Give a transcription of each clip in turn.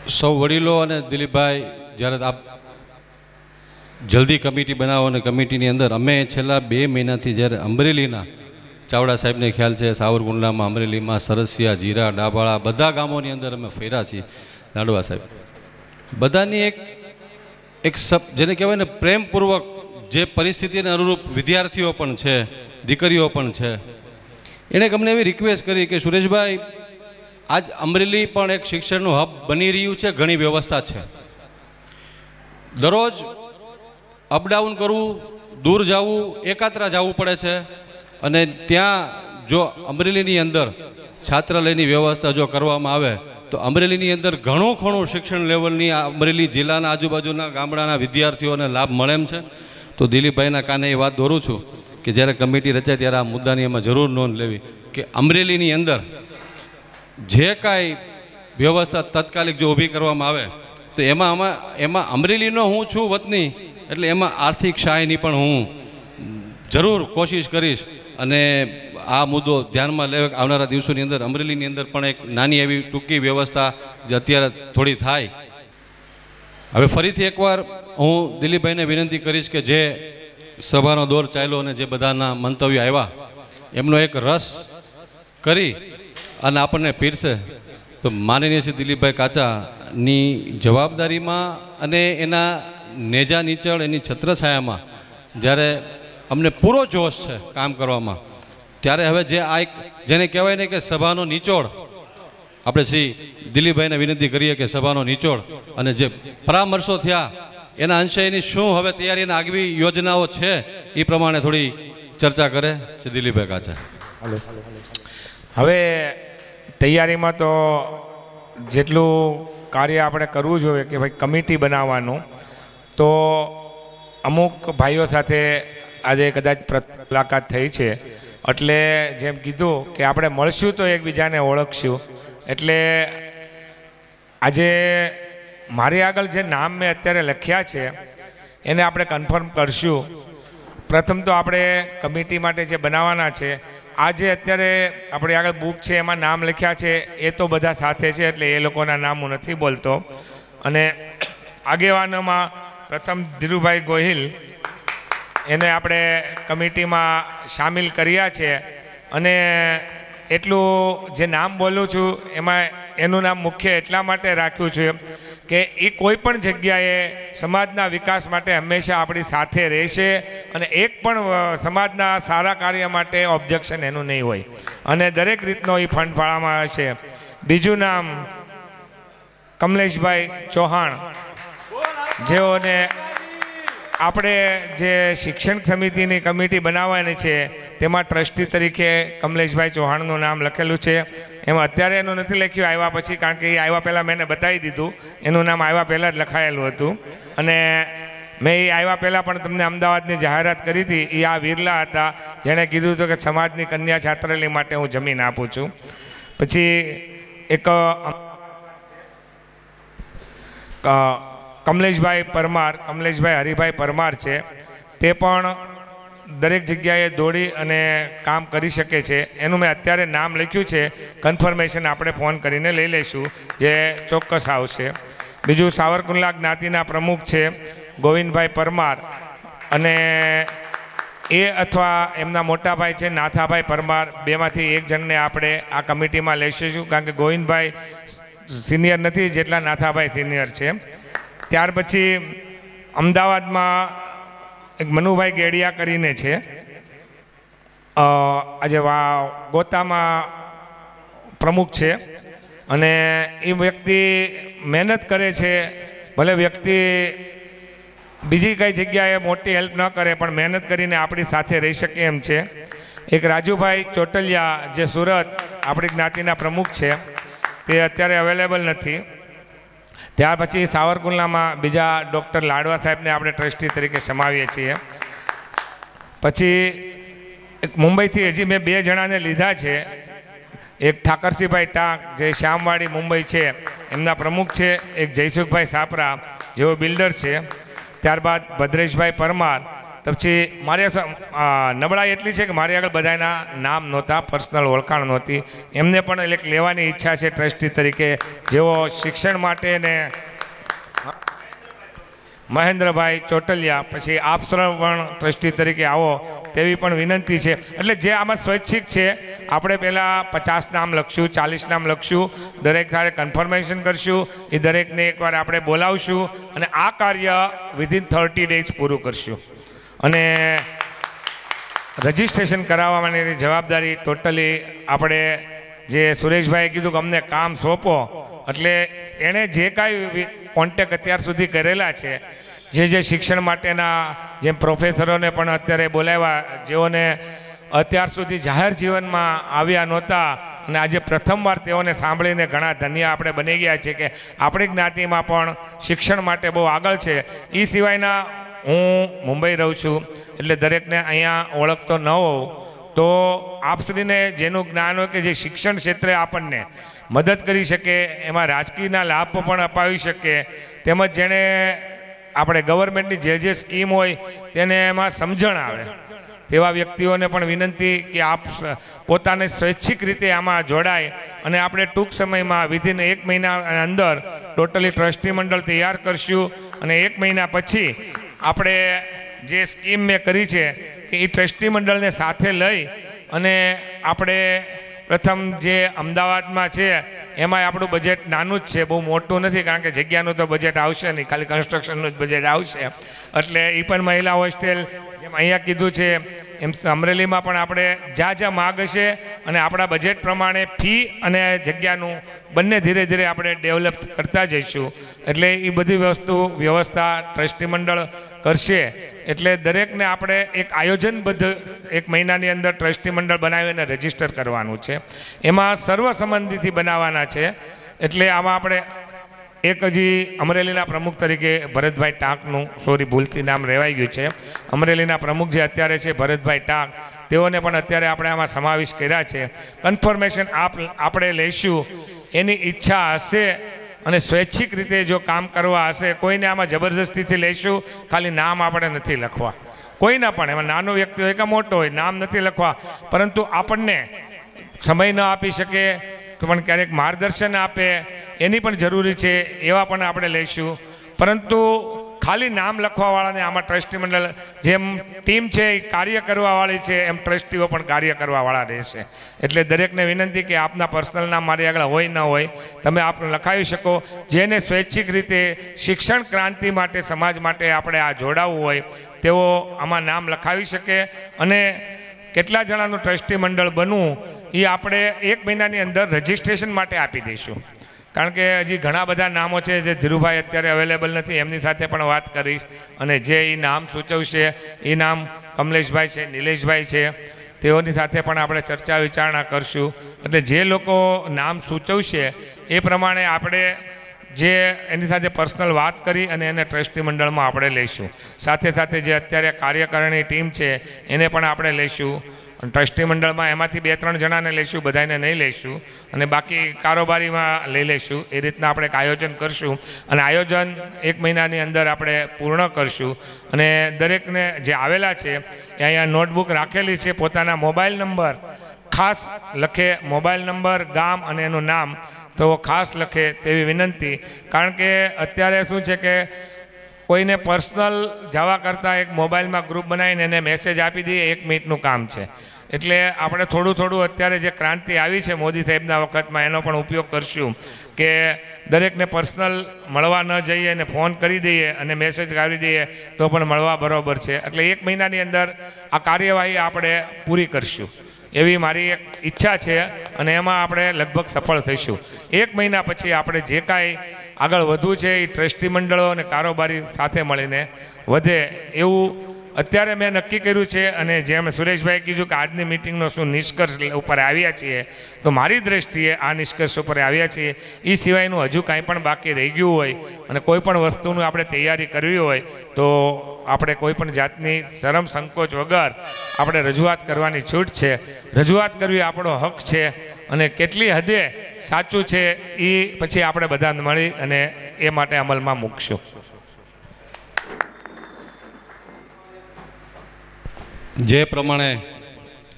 સૌ વડીલો અને દિલીપભાઈ, જ્યારે આપ જલ્દી કમિટી બનાવો અને કમિટીની અંદર અમે છેલ્લા 2 મહિનાથી જ્યારે અમરેલીના ચાવડા સાહેબને ખ્યાલ છે, સાવરકુંડલામાં, અમરેલીમાં, સરસિયા, જીરા, ડાબાળા બધા ગામોની અંદર અમે ફર્યા છીએ. લાડવા સાહેબ બધાની એક જેને કહેવાય ને પ્રેમપૂર્વક જે પરિસ્થિતિને અનુરૂપ વિદ્યાર્થીઓ પણ છે, દીકરીઓ પણ છે, એણે અમને એવી રિક્વેસ્ટ કરી કે સુરેશભાઈ, આજ અમરેલી પણ એક શિક્ષણનું હબ બની રહ્યું છે, ઘણી વ્યવસ્થા છે, દરરોજ અપડાઉન કરવું, દૂર જવું, એકાત્રા જવું પડે છે, અને ત્યાં જો અમરેલીની અંદર છાત્રાલયની વ્યવસ્થા જો કરવામાં આવે તો અમરેલીની અંદર ઘણું ખરું શિક્ષણ લેવલની અમરેલી જિલ્લાના આજુબાજુના ગામડાના વિદ્યાર્થીઓને લાભ મળે એમ છે. તો દિલીપભાઈના કાને એ વાત દોરું છું કે જ્યારે કમિટી રચાય ત્યારે આ મુદ્દાની એમાં જરૂર નોંધ લેવી કે અમરેલીની અંદર જે કાંઈ વ્યવસ્થા તાત્કાલિક જો ઊભી કરવામાં આવે તો એમાં અમરેલીનો હું છું વતની, એટલે એમાં આર્થિક સહાયની પણ હું જરૂર કોશિશ કરીશ. અને આ મુદ્દો ધ્યાનમાં લે આવનારા દિવસોની અંદર અમરેલીની અંદર પણ એક નાની એવી ટૂંકી વ્યવસ્થા જે અત્યારે થોડી થાય. હવે ફરીથી એકવાર હું દિલીપભાઈને વિનંતી કરીશ કે જે સભાનો દોર ચાલ્યો અને જે બધાના મંતવ્યો આવ્યા એમનો એક રસ કરી અને આપણને પીરસે તો માનનીય શ્રી દિલીપભાઈ કાચાની જવાબદારીમાં અને એના નેજા નીચળ એની છત્રછાયામાં જ્યારે અમને પૂરો જોશ છે કામ કરવામાં, ત્યારે હવે જે આ એક જેને કહેવાય ને કે સભાનો નિચોડ, આપણે શ્રી દિલીપભાઈને વિનંતી કરીએ કે સભાનો નિચોડ અને જે પરામર્શો થયા એના અંશે એની શું હવે તૈયારીના આગવી યોજનાઓ છે એ પ્રમાણે થોડી ચર્ચા કરે શ્રી દિલીપભાઈ કાચા. હવે તૈયારીમાં તો જેટલું કાર્ય આપણે કરવું જોઈએ કે ભાઈ કમિટી બનાવવાનું, તો અમુક ભાઈઓ સાથે આજે કદાચ મુલાકાત થઈ છે, એટલે જેમ કીધું કે આપણે મળશું તો એકબીજાને ઓળખશું. એટલે આજે મારી આગળ જે નામ મેં અત્યારે લખ્યા છે એને આપણે કન્ફર્મ કરશું. પ્રથમ તો આપણે કમિટી માટે જે બનાવવાના છે, આ જે અત્યારે આપણી આગળ બુક છે એમાં નામ લખ્યા છે એ તો બધા સાથે છે, એટલે એ લોકોના નામ હું નથી બોલતો. અને આગેવાનોમાં પ્રથમ ધીરુભાઈ ગોહિલ, એને આપણે કમિટીમાં સામેલ કર્યા છે. અને એટલું જે નામ બોલું છું એમાં એનું નામ મુખ્ય એટલા માટે રાખ્યું છે કે એ કોઈ પણ જગ્યાએ સમાજના વિકાસ માટે હંમેશા આપણી સાથે રહેશે અને એક પણ સમાજના સારા કાર્ય માટે ઓબ્જેક્શન એનું નહીં હોય, અને દરેક રીતનો એ ફંડ ફાળવામાં આવે છે. બીજું નામ કમલેશભાઈ ચૌહાણ, જેઓને આપણે જે શિક્ષણ સમિતિની કમિટી બનાવવાની છે તેમાં ટ્રસ્ટી તરીકે કમલેશભાઈ ચૌહાણનું નામ લખેલું છે. એમાં અત્યારે એનું નથી લખ્યું, આવ્યા પછી, કારણ કે એ આવ્યા પહેલાં મેં એને બતાવી દીધું, એનું નામ આવ્યા પહેલાં જ લખાયેલું હતું. અને મેં એ આવ્યા પહેલાં પણ તમને અમદાવાદની જાહેરાત કરી હતી, એ આ વિરલા હતા જેણે કીધું હતું કે સમાજની કન્યા છાત્રાલય માટે હું જમીન આપું છું. પછી એક કમલેશભાઈ પરમાર, કમલેશભાઈ હરિભાઈ પરમાર છે, તે પણ દરેક જગ્યાએ દોડી અને કામ કરી શકે છે. એનું મેં અત્યારે નામ લખ્યું છે, કન્ફર્મેશન આપણે ફોન કરીને લઈ લઈશું જે ચોક્કસ આવશે. બીજું સાવરકુંડલા જ્ઞાતિના પ્રમુખ છે ગોવિંદભાઈ પરમાર, અને એ અથવા એમના મોટા ભાઈ છે નાથાભાઈ પરમાર, બેમાંથી એક જણને આપણે આ કમિટીમાં લઈશું, કારણ કે ગોવિંદભાઈ સિનિયર નથી જેટલા નાથાભાઈ સિનિયર છે. ત્યાર પછી અમદાવાદમાં એક મનુભાઈ ગેડિયા કરીને છે, આજે ગોતામાં પ્રમુખ છે, અને એ વ્યક્તિ મહેનત કરે છે. ભલે વ્યક્તિ બીજી કઈ જગ્યાએ મોટી હેલ્પ ન કરે પણ મહેનત કરીને આપણી સાથે રહી શકે એમ છે. એક રાજુભાઈ ચોટલિયા, જે સુરત આપણી જ્ઞાતિના પ્રમુખ છે, તે અત્યારે અવેલેબલ નથી. ત્યાર પછી સાવરકુંડલામાં બીજા ડૉક્ટર લાડવા સાહેબને આપણે ટ્રસ્ટી તરીકે સમાવીએ છીએ. પછી એક મુંબઈથી હજી મેં 2 જણાને લીધા છે, એક ઠાકરસિંહભાઈ ટાંક જે શ્યામવાડી મુંબઈ છે એમના પ્રમુખ છે, એક જયસુખભાઈ સાપરા જેઓ બિલ્ડર છે, ત્યારબાદ ભદ્રેશભાઈ પરમાર તો પછી મારી નબળાઈ એટલી છે કે મારી આગળ બધાના નામ નહોતા, પર્સનલ ઓળખાણ નહોતી. એમને પણ એક લેવાની ઈચ્છા છે ટ્રસ્ટી તરીકે, જેઓ શિક્ષણ માટે ને મહેન્દ્રભાઈ ચોટલિયા, પછી આપ સર્વ પણ ટ્રસ્ટી તરીકે આવો તેવી પણ વિનંતી છે. એટલે જે આમાં સ્વૈચ્છિક છે, આપણે પહેલાં 50 નામ લખશું, 40 નામ લખશું, દરેક સાથે કન્ફર્મેશન કરશું, એ દરેકને એકવાર આપણે બોલાવશું અને આ કાર્ય વિધિન 30 ડેઝ પૂરું કરશું. અને રજિસ્ટ્રેશન કરાવવાની જવાબદારી ટોટલી આપણે, જે સુરેશભાઈએ કીધું કે અમને કામ સોંપો, એટલે એણે જે કાંઈ કોન્ટેક અત્યાર સુધી કરેલા છે, જે શિક્ષણ માટેના જેમ પ્રોફેસરોને પણ અત્યારે બોલાવ્યા, જેઓને અત્યાર સુધી જાહેર જીવનમાં આવ્યા નહોતા અને આજે પ્રથમવાર તેઓને સાંભળીને ઘણા ધન્ય આપણે બની ગયા છે કે આપણી જ્ઞાતિમાં પણ શિક્ષણ માટે બહુ આગળ છે. એ સિવાયના હું મુંબઈ રહું છું, એટલે દરેકને અહીંયા ઓળખતો ન હોઉં, તો આપશ્રીને જેનું જ્ઞાન હોય કે જે શિક્ષણ ક્ષેત્રે આપણને મદદ કરી શકે, એમાં રાજકીયના લાભ પણ અપાવી શકે, તેમજ જેણે આપણે ગવર્મેન્ટની જે સ્કીમ હોય તેને એમાં સમજણ આવે તેવા વ્યક્તિઓને પણ વિનંતી કે આપ પોતાને સ્વૈચ્છિક રીતે આમાં જોડાય અને આપણે ટૂંક સમયમાં વિધિન 1 મહિના અંદર ટોટલી ટ્રસ્ટી મંડળ તૈયાર કરશું. અને 1 મહિના પછી આપણે જે સ્કીમ મેં કરી છે કે એ ટ્રસ્ટી મંડળને સાથે લઈ અને આપણે પ્રથમ જે અમદાવાદમાં છે એમાં આપણું બજેટ નાનું જ છે, બહુ મોટું નથી, કારણ કે જગ્યાનું તો બજેટ આવશે નહીં, ખાલી કન્સ્ટ્રક્શનનું જ બજેટ આવશે. એટલે એ પણ મહિલા હોસ્ટેલ જેમ અહીંયા કીધું છે એમ અમરેલીમાં પણ આપણે જ્યાં માગ હશે અને આપણા બજેટ પ્રમાણે ફી અને જગ્યાનું બંને ધીરે ધીરે આપણે ડેવલપ કરતા જઈશું. એટલે એ બધી વ્યવસ્થા ટ્રસ્ટી મંડળ કરશે. એટલે દરેકને આપણે એક આયોજનબદ્ધ 1 મહિનાની અંદર ટ્રસ્ટી મંડળ બનાવીને રજીસ્ટર કરવાનું છે. એમાં સર્વસંમતિથી બનાવવાના છે. એટલે આમાં આપણે એક હજી અમરેલીના પ્રમુખ તરીકે ભરતભાઈ ટાંકનું, સોરી ભૂલથી નામ રહેવાઈ ગયું છે, અમરેલીના પ્રમુખ જે અત્યારે છે ભરતભાઈ ટાંક, તેઓને પણ અત્યારે આપણે આમાં સમાવેશ કર્યા છે. કન્ફર્મેશન આપણે લઈશું. એની ઈચ્છા હશે અને સ્વૈચ્છિક રીતે જો કામ કરવા હશે, કોઈને આમાં જબરજસ્તીથી લઈશું. ખાલી નામ આપણે નથી લખવા, કોઈના પણ, એમાં નાનો વ્યક્તિ હોય કે મોટો હોય, નામ નથી લખવા. પરંતુ આપણને સમય ન આપી શકે પણ ક્યારેક માર્ગદર્શન આપે એની પણ જરૂરી છે, એવા પણ આપણે લઈશું. પરંતુ ખાલી નામ લખવાવાળાને આમાં ટ્રસ્ટી મંડળ જેમ ટીમ છે એ કાર્ય કરવાવાળી છે, એમ ટ્રસ્ટીઓ પણ કાર્ય કરવાવાળા રહેશે. એટલે દરેકને વિનંતી કે આપના પર્સનલ નામ મારી આગળ હોય ન હોય, તમે આપણે લખાવી શકો. જેને સ્વૈચ્છિક રીતે શિક્ષણ ક્રાંતિ માટે, સમાજ માટે આપણે આ જોડાવવું હોય તેઓ આમાં નામ લખાવી શકે. અને કેટલા જણાનું ટ્રસ્ટી મંડળ બનવું એ આપણે 1 મહિનાની અંદર રજિસ્ટ્રેશન માટે આપી દઈશું. કારણ કે હજી ઘણા બધા નામો છે જે ધીરુભાઈ અત્યારે અવેલેબલ નથી, એમની સાથે પણ વાત કરીશ. અને જે એ નામ સૂચવશે એ નામ કમલેશભાઈ છે, નિલેશભાઈ છે, તેઓની સાથે પણ આપણે ચર્ચા વિચારણા કરશું. એટલે જે લોકો નામ સૂચવશે એ પ્રમાણે આપણે જે એની સાથે પર્સનલ વાત કરી અને એને ટ્રસ્ટી મંડળમાં આપણે લઈશું. સાથે સાથે જે અત્યારે કાર્યકારિણી ટીમ છે એને પણ આપણે લઈશું. ટ્રસ્ટી મંડળમાં એમાંથી 2-3 જણાને લઈશું, બધાને નહીં લઈશું, અને બાકી કારોબારીમાં લઈ લઈશું. એ રીતના આપણે એક આયોજન કરશું અને આયોજન 1 મહિનાની અંદર આપણે પૂર્ણ કરશું. અને દરેકને જે આવેલા છે એ અહીંયા નોટબુક રાખેલી છે, પોતાના મોબાઈલ નંબર ખાસ લખે, મોબાઈલ નંબર, ગામ અને એનું નામ તો ખાસ લખે તેવી વિનંતી. કારણ કે અત્યારે શું છે કે કોઈને પર્સનલ જવા કરતાં એક મોબાઈલમાં ગ્રુપ બનાવીને એને મેસેજ આપી દઈએ, 1 મિનિટનું કામ છે. એટલે આપણે થોડું અત્યારે જે ક્રાંતિ આવી છે મોદી સાહેબના વખતમાં, એનો પણ ઉપયોગ કરશું કે દરેકને પર્સનલ મળવા ન જઈએ અને ફોન કરી દઈએ અને મેસેજ કરી દઈએ તો પણ મળવા બરાબર છે. એટલે 1 મહિનાની અંદર આ કાર્યવાહી આપણે પૂરી કરશું એવી મારી એક ઈચ્છા છે અને એમાં આપણે લગભગ સફળ થઈશું. 1 મહિના પછી આપણે જે કાંઈ આગળ વધવું છે એ ટ્રસ્ટી મંડળો અને કારોબારી સાથે મળીને વધે એવું અત્યારે મેં નક્કી કર્યું છે. અને જેમ સુરેશભાઈ કીધું કે આજની મિટિંગનો શું નિષ્કર્ષ ઉપર આવ્યા છીએ, તો મારી દ્રષ્ટિએ આ નિષ્કર્ષ ઉપર આવ્યા છીએ. એ સિવાયનું હજુ કાંઈ પણ બાકી રહી ગયું હોય અને કોઈ પણ વસ્તુનું આપણે તૈયારી કરવી હોય તો આપણે કોઈ પણ જાતની શરમ સંકોચ વગર આપણે રજૂઆત કરવાની છૂટ છે. રજૂઆત કરવી આપણો હક છે અને કેટલી હદે સાચું છે એ પછી આપણે બધા મળી અને એ માટે અમલમાં મૂકશું. જે પ્રમાણે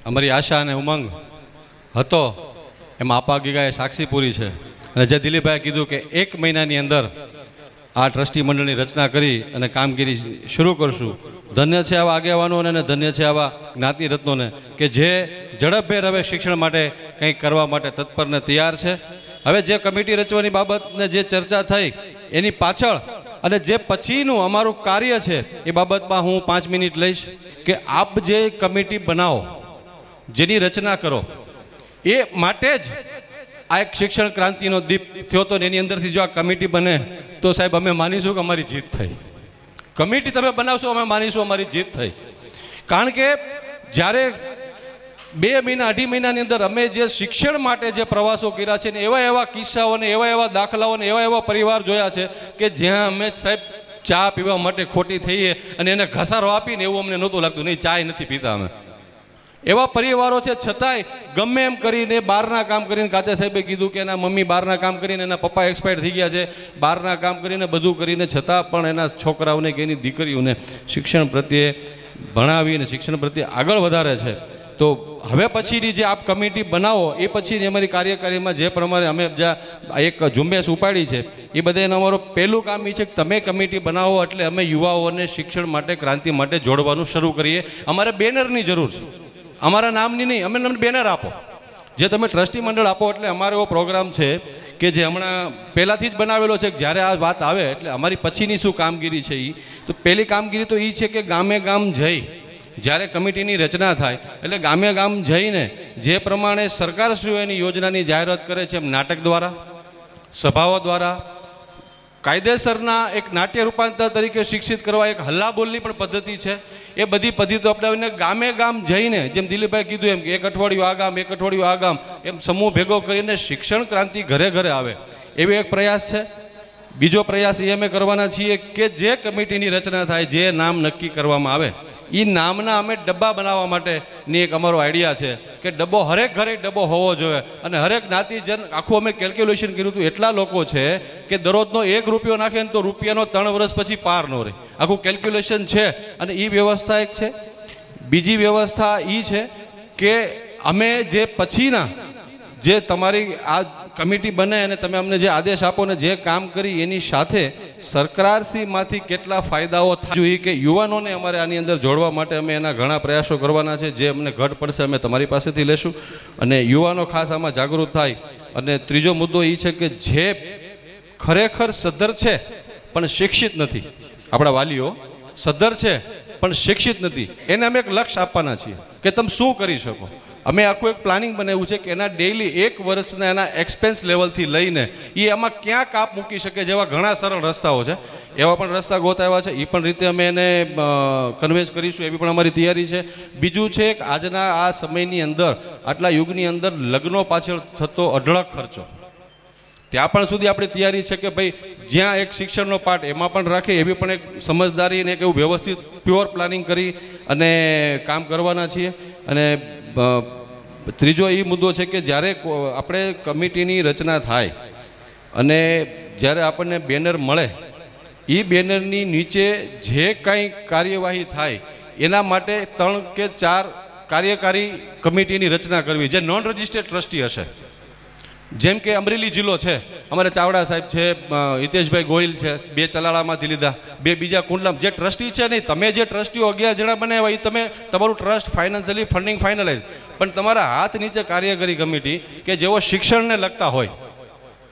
અમારી આશા અને ઉમંગ હતો એમાં આપા ગીગાએ સાક્ષી પૂરી છે. અને જે દિલીપભાઈએ કીધું કે 1 મહિનાની અંદર આ ટ્રસ્ટી મંડળની રચના કરી અને કામગીરી શરૂ કરશું. ધન્ય છે આવા આગેવાનોને અને ધન્ય છે આવા જ્ઞાતિ રત્નોને કે જે ઝડપભેર હવે શિક્ષણ માટે કંઈક કરવા માટે તત્પર ને તૈયાર છે. હવે જે કમિટી રચવાની બાબતને જે ચર્ચા થઈ એની પાછળ અને જે પછીનું અમારું કાર્ય છે એ બાબતમાં હું 5 મિનિટ લઈશ કે આપ જે કમિટી બનાવો, જેની રચના કરો, એ માટે જ આ એક શિક્ષણ ક્રાંતિનો દીપ થયો હતો. એની અંદરથી જો આ કમિટી બને તો સાહેબ અમે માનીશું કે અમારી જીત થઈ. કમિટી તમે બનાવશો અમે માનીશું અમારી જીત થઈ. કારણ કે જ્યારે 2 મહિના 2.5 મહિનાની અંદર અમે જે શિક્ષણ માટે જે પ્રવાસો કર્યા છે ને એવા કિસ્સાઓ ને એવા દાખલાઓ ને એવા પરિવાર જોયા છે કે જ્યાં અમે સાહેબ ચા પીવા માટે ખોટી થઈએ અને એને ઘસારો આપીને એવું અમને નહોતું લાગતું, નહીં ચાય નથી પીતા અમે. એવા પરિવારો છે છતાંય ગમે એમ કરીને બહારના કામ કરીને, કાચા સાહેબે કીધું કે એના મમ્મી બહારના કામ કરીને, એના પપ્પા એક્સપાયર થઈ ગયા છે, બહારના કામ કરીને બધું કરીને છતાં પણ એના છોકરાઓને કે એની દીકરીઓને શિક્ષણ પ્રત્યે ભણાવીને શિક્ષણ પ્રત્યે આગળ વધારે છે. તો હવે પછીની જે આપ કમિટી બનાવો એ પછીની અમારી કાર્યકારીમાં જે પ્રમાણે અમે જ્યાં એક ઝુંબેશ ઉપાડી છે એ બધાને અમારું પહેલું કામ એ છે કે તમે કમિટી બનાવો એટલે અમે યુવાઓને શિક્ષણ માટે ક્રાંતિ માટે જોડવાનું શરૂ કરીએ. અમારે બેનરની જરૂર છે, અમારા નામની નહીં. અમે તમને બેનર આપો, જે તમે ટ્રસ્ટી મંડળ આપો. એટલે અમારો એવો પ્રોગ્રામ છે કે જે હમણાં પહેલાંથી જ બનાવેલો છે કે જ્યારે આ વાત આવે એટલે અમારી પછીની શું કામગીરી છે એ તો પહેલી કામગીરી તો એ છે કે ગામે ગામ જઈ જ્યારે કમિટીની રચના થાય એટલે ગામે ગામ જઈને જે પ્રમાણે સરકારશ્રીઓ એની યોજનાની જાહેરાત કરે છે એમ નાટક દ્વારા, સભાઓ દ્વારા, કાયદેસરના એક નાટ્ય રૂપાંતર તરીકે શિક્ષિત કરવા એક હલ્લાબોલની પણ પદ્ધતિ છે. એ બધી પદ્ધતિઓ અપનાવીને ગામે ગામ જઈને જેમ દિલીપભાઈ કીધું એમ કે 1 અઠવાડિયું આ ગામ 1 અઠવાડિયું આ ગામ એમ સમૂહ ભેગો કરીને શિક્ષણ ક્રાંતિ ઘરે ઘરે આવે એવી એક પ્રયાસ છે. બીજો પ્રયાસ એ અમે કરવાના છીએ કે જે કમિટીની રચના થાય, જે નામ નક્કી કરવામાં આવે એ નામના અમે ડબ્બા બનાવવા માટેની એક અમારો આઈડિયા છે કે ડબ્બો હરેક ઘરે ડબ્બો હોવો જોઈએ. અને હરેક જ્ઞાતિજન આખું અમે કેલ્ક્યુલેશન કર્યું હતું. એટલા લોકો છે કે દરરોજનો 1 રૂપિયો નાખે ને તો રૂપિયાનો 3 વર્ષ પછી પાર ન રહે. આખું કેલ્ક્યુલેશન છે. અને એ વ્યવસ્થા એક છે. બીજી વ્યવસ્થા એ છે કે અમે જે પછીના જે તમારી આ કમિટી બને અને તમે અમને જે આદેશ આપો ને જે કામ કરી એની સાથે સરકારશ્રીમાંથી કેટલા ફાયદાઓ થાય જોઈએ કે યુવાનોને અમારે આની અંદર જોડવા માટે અમે એના ઘણા પ્રયાસો કરવાના છે. જે અમને ઘટ પડશે અમે તમારી પાસેથી લેશું અને યુવાનો ખાસ આમાં જાગૃત થાય. અને ત્રીજો મુદ્દો એ છે કે જે ખરેખર સદ્ધર છે પણ શિક્ષિત નથી, આપણા વાલીઓ સદ્ધર છે પણ શિક્ષિત નથી, એને અમે એક લક્ષ્ય આપવાના છીએ કે તમે શું કરી શકો. અમે આખું એક પ્લાનિંગ બનાવ્યું છે કે એના ડેઇલી 1 વર્ષના એના એક્સપેન્સ લેવલથી લઈને એ આમાં ક્યાં કાપ મૂકી શકે જેવા ઘણા સરળ રસ્તાઓ છે. એવા પણ રસ્તા ગોતાવ્યા છે. એ પણ રીતે અમે એને કન્વેન્સ કરીશું એવી પણ અમારી તૈયારી છે. બીજું છે કે આજના આ સમયની અંદર આટલા યુગની અંદર લગ્નો પાછળ થતો અઢળક ખર્ચો, ત્યાં પણ સુધી આપણી તૈયારી છે કે ભાઈ જ્યાં એક શિક્ષણનો પાઠ એમાં પણ રાખે એવી પણ એક સમજદારી અને એક એવું વ્યવસ્થિત પ્યોર પ્લાનિંગ કરી અને કામ કરવાના છીએ. અને ત્રીજો એ મુદ્દો છે કે જ્યારે આપણે કમિટીની રચના થાય અને જ્યારે આપણને બેનર મળે એ બેનરની નીચે જે કાંઈ કાર્યવાહી થાય એના માટે 3 કે 4 કાર્યકારી કમિટીની રચના કરવી જે નોન રજિસ્ટર્ડ ટ્રસ્ટી હશે. જેમ કે અમરેલી જિલ્લો છે, અમારે ચાવડા સાહેબ છે, હિતેશભાઈ ગોહિલ છે, 2 ચલાળામાંથી લીધા, 2 બીજા કુંડલામ જે ટ્રસ્ટી છે નહીં, તમે જે ટ્રસ્ટીઓ 11 જણા બનાવ્યા એ તમે તમારું ટ્રસ્ટ ફાઇનાન્શિયલી ફંડિંગ ફાઇનલાઇઝ, પણ તમારા હાથ નીચે કાર્યકારી કમિટી કે જેઓ શિક્ષણને લગતા હોય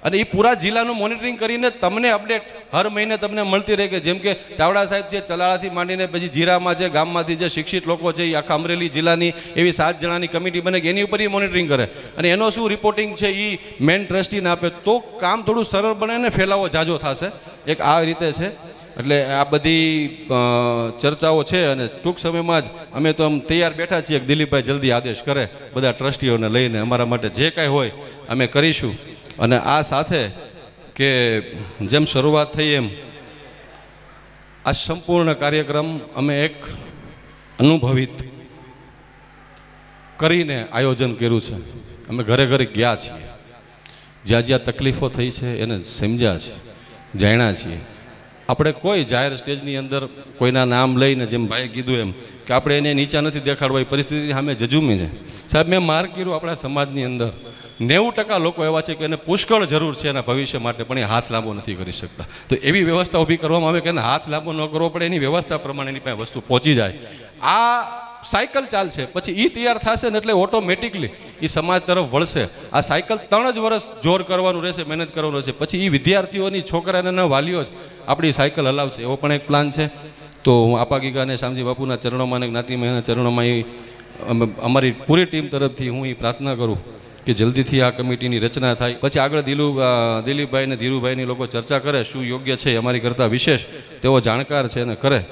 અને એ પૂરા જિલ્લાનું મોનિટરિંગ કરીને તમને અપડેટ હર મહિને તમને મળતી રહે. કે જેમ કે ચાવડા સાહેબ છે ચલાળાથી માંડીને પછી જીરામાં છે ગામમાંથી જે શિક્ષિત લોકો છે એ આખા અમરેલી જિલ્લાની એવી 7 જણાની કમિટી બને કે એની ઉપર એ મોનિટરિંગ કરે અને એનો શું રિપોર્ટિંગ છે એ મેન ટ્રસ્ટીને આપે તો કામ થોડું સરળ બને ને ફેલાવો જાજો થશે. એક આ રીતે છે. એટલે આ બધી ચર્ચાઓ છે અને ટૂંક સમયમાં જ અમે તો આમ તૈયાર બેઠા છીએ કે દિલીપભાઈ જલ્દી આદેશ કરે બધા ટ્રસ્ટીઓને લઈને અમારા માટે જે કાંઈ હોય અમે કરીશું. અને આ સાથે કે જેમ શરૂઆત થઈ એમ આ સંપૂર્ણ કાર્યક્રમ અમે એક અનુભવિત કરીને આયોજન કર્યું છે. અમે ઘરે ઘરે ગયા છીએ, જ્યાં જ્યાં તકલીફો થઈ છે એને સમજ્યા છે, જાણ્યા છીએ. આપણે કોઈ જાહેર સ્ટેજની અંદર કોઈના નામ લઈને, જેમ ભાઈએ કીધું એમ, કે આપણે એને નીચા નથી દેખાડવા, એ પરિસ્થિતિ સામે જજુમી છે. સાહેબ, મેં માર્ક કર્યું આપણા સમાજની અંદર 90% લોકો એવા છે કે એને પુષ્કળ જરૂર છે એના ભવિષ્ય માટે, પણ એ હાથ લાંબો નથી કરી શકતા. તો એવી વ્યવસ્થા ઊભી કરવામાં આવે કે એને હાથ લાંબો ન કરવો પડે, એની વ્યવસ્થા પ્રમાણે એની પાસે વસ્તુ પહોંચી જાય. આ સાયકલ ચાલશે, પછી એ તૈયાર થશે ને એટલે ઓટોમેટિકલી એ સમાજ તરફ વળશે. આ સાયકલ 3 જ વર્ષ જોર કરવાનું રહેશે, મહેનત કરવાનું રહેશે, પછી એ વિદ્યાર્થીઓની, છોકરાના વાલીઓ જ આપણી સાયકલ હલાવશે. એવો પણ એક પ્લાન છે. તો હું આપા ગીગા અને શામજી બાપુના ચરણોમાં અને જ્ઞાતિમયના ચરણોમાં અમારી પૂરી ટીમ તરફથી હું એ પ્રાર્થના કરું કે જલ્દીથી આ કમિટીની રચના થાય. પછી આગળ દિલીપભાઈ અને ધીરુભાઈની લોકો ચર્ચા કરે, શું યોગ્ય છે, અમારી કરતાં વિશેષ તેઓ જાણકાર છે અને કરે.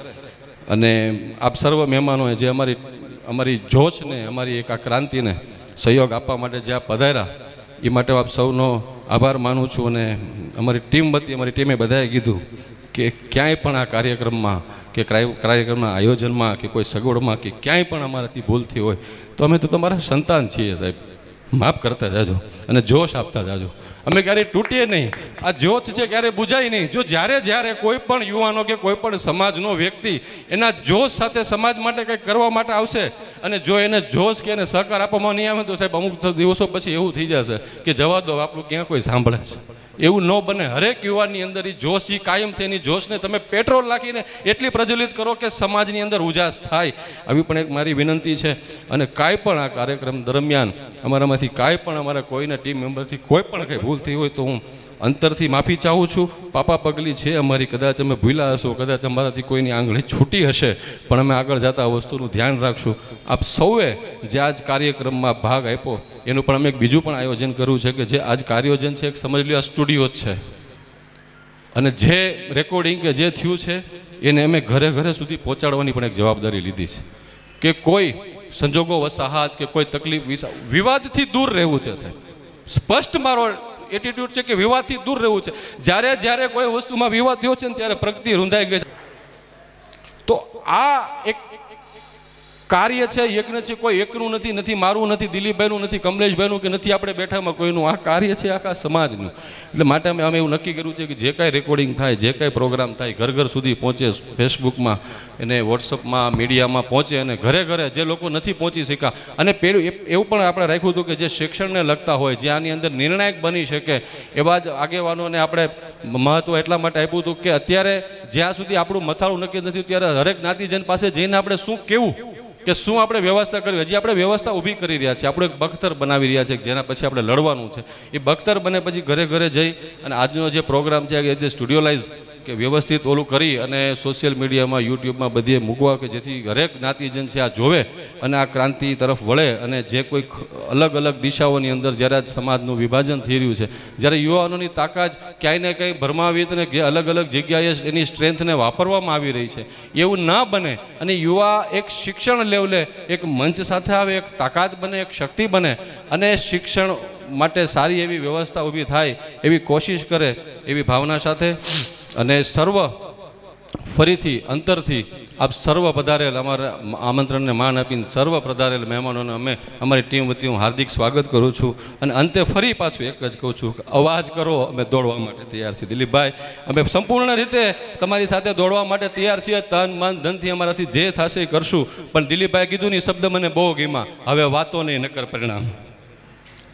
અને આપ સર્વ મહેમાનોએ જે અમારી જોશને, અમારી એક આ ક્રાંતિને સહયોગ આપવા માટે જે આપ પધાર્યા, એ માટે આપ સૌનો આભાર માનું છું. અને અમારી ટીમ વતી અમારી ટીમે બધાએ કીધું કે ક્યાંય પણ આ કાર્યક્રમમાં કે કાર્યક્રમના આયોજનમાં કે કોઈ સગવડમાં કે ક્યાંય પણ અમારાથી ભૂલ થઈ હોય તો અમે તો તમારા સંતાન છીએ સાહેબ, માફ કરતા જાજો અને જોશ આપતા જાજો. અમે ક્યારેય તૂટીએ નહીં. આ જોશ છે ક્યારેય બુજાય નહીં. જો જ્યારે કોઈ પણ યુવાનો કે કોઈ પણ સમાજનો વ્યક્તિ એના જોશ સાથે સમાજ માટે કંઈક કરવા માટે આવશે અને જો એને જોશ કે એને સહકાર આપવામાં નહીં આવે તો સાહેબ અમુક દિવસો પછી એવું થઈ જશે કે જવા દો, આપણું ક્યાં કોઈ સાંભળે છે. એવું ન બને. હરેક યુવાનની અંદર એ જોશ જે કાયમ છે, એની જોશને તમે પેટ્રોલ નાખીને એટલી પ્રજ્વલિત કરો કે સમાજની અંદર ઉજાસ થાય. આવી પણ એક મારી વિનંતી છે. અને કાંઈ પણ આ કાર્યક્રમ દરમિયાન અમારામાંથી કાંઈ પણ અમારા કોઈના ટીમ મેમ્બરથી કોઈ પણ કંઈ ભૂલ થઈ હોય તો હું અંતરથી માફી ચાહું છું. પાપા પગલી છે અમારી, કદાચ અમે ભૂલ્યા હશો, કદાચ અમારાથી કોઈની આંગળી છૂટી હશે, પણ અમે આગળ જતા આ વસ્તુનું ધ્યાન રાખશું. આપ સૌએ જે આજ કાર્યક્રમમાં ભાગ આપ્યો એનું પણ અમે એક બીજું પણ આયોજન કર્યું છે કે જે આજ કાર્યોજન છે એક સમજ લો આ સ્ટુડિયો જ છે. અને જે રેકોર્ડિંગ કે જે થયું છે એને અમે ઘરે સુધી પહોંચાડવાની પણ એક જવાબદારી લીધી છે કે કોઈ સંજોગો વસાહત કે કોઈ તકલીફ વિવાદથી દૂર રહેવું છે સાહેબ. સ્પષ્ટ મારો એટીટ્યુડ છે કે વિવાદથી દૂર રહેવું છે. જ્યારે કોઈ વસ્તુમાં વિવાદ થયો છે ને ત્યારે પ્રગતિ રૂંધાઈ ગઈ. તો આ એક કાર્ય છે, યજ્ઞ છે, કોઈ એકનું નથી મારું, નથી દિલીપભાઈનું, નથી કમલેશભાઈનું, કે નથી આપણે બેઠામાં કોઈનું. આ કાર્ય છે આખા સમાજનું. એટલે માટે અમે એવું નક્કી કર્યું છે કે જે કાંઈ રેકોર્ડિંગ થાય, જે કાંઈ પ્રોગ્રામ થાય, ઘર સુધી પહોંચે, ફેસબુકમાં એને વોટ્સઅપમાં મીડિયામાં પહોંચે અને ઘરે જે લોકો નથી પહોંચી શક્યા. અને પેલું એવું પણ આપણે રાખ્યું હતું કે જે શિક્ષણને લગતા હોય, જે આની અંદર નિર્ણાયક બની શકે એવા જ આગેવાનોને આપણે મહત્ત્વ એટલા માટે આપ્યું હતું કે અત્યારે જ્યાં સુધી આપણું મથાળું નક્કી નથી ત્યારે હરેક જ્ઞાતિજન પાસે જઈને આપણે શું કહેવું કે શું આપણે વ્યવસ્થા કરવી. હજી આપણે વ્યવસ્થા ઊભી કરી રહ્યા છીએ, આપણે એક બખ્તર બનાવી રહ્યા છીએ જેના પછી આપણે લડવાનું છે. એ બખ્તર બને પછી ઘરે જઈ અને આજનો જે પ્રોગ્રામ છે એ જે સ્ટુડિયોલાઇઝ કે વ્યવસ્થિત ઓલું કરી અને સોશિયલ મીડિયામાં, યુટ્યુબમાં બધીએ મૂકવા કે જેથી હરેક જ્ઞાતિજન છે આ જોવે અને આ ક્રાંતિ તરફ વળે. અને જે કોઈ અલગ દિશાઓની અંદર જ્યારે આ સમાજનું વિભાજન થઈ રહ્યું છે, જ્યારે યુવાનોની તાકાત ક્યાંય ને ક્યાંય ભરમાવીત અને અલગ જગ્યાએ એની સ્ટ્રેન્થને વાપરવામાં આવી રહી છે, એવું ના બને. અને યુવા એક શિક્ષણ લેવલે એક મંચ સાથે આવે, એક તાકાત બને, એક શક્તિ બને અને શિક્ષણ માટે સારી એવી વ્યવસ્થા ઊભી થાય એવી કોશિશ કરે એવી ભાવના સાથે અને ફરીથી અંતરથી આપ સર્વ પધારેલ અમારા આમંત્રણને માન આપીને સર્વ પધારેલ મહેમાનોને અમે અમારી ટીમ વતી હું હાર્દિક સ્વાગત કરું છું. અને અંતે ફરી પાછું એક જ કહું છું કે અવાજ કરો, અમે દોડવા માટે તૈયાર છીએ. દિલીપભાઈ, અમે સંપૂર્ણ રીતે તમારી સાથે દોડવા માટે તૈયાર છીએ. તન મન ધનથી અમારાથી જે થશે એ કરશું. પણ દિલીપભાઈ કીધું ને શબ્દ મને બહુ ગમ્યા, હવે વાતો નહીં નકર પરિણામ.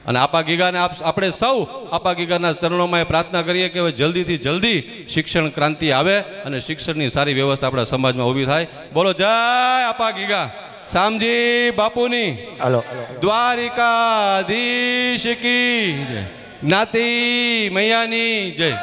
અને આપા ગીગાને આપણે સૌ આપા ગીગાના ચરણોમાં એ પ્રાર્થના કરીએ કે હવે જલ્દીથી જલ્દી શિક્ષણ ક્રાંતિ આવે અને શિક્ષણની સારી વ્યવસ્થા આપણા સમાજમાં ઊભી થાય. બોલો જય આપા ગીગા, શામજી બાપુની, દ્વારિકાધીશ કી જય, જ્ઞાતિ મૈયાની જય.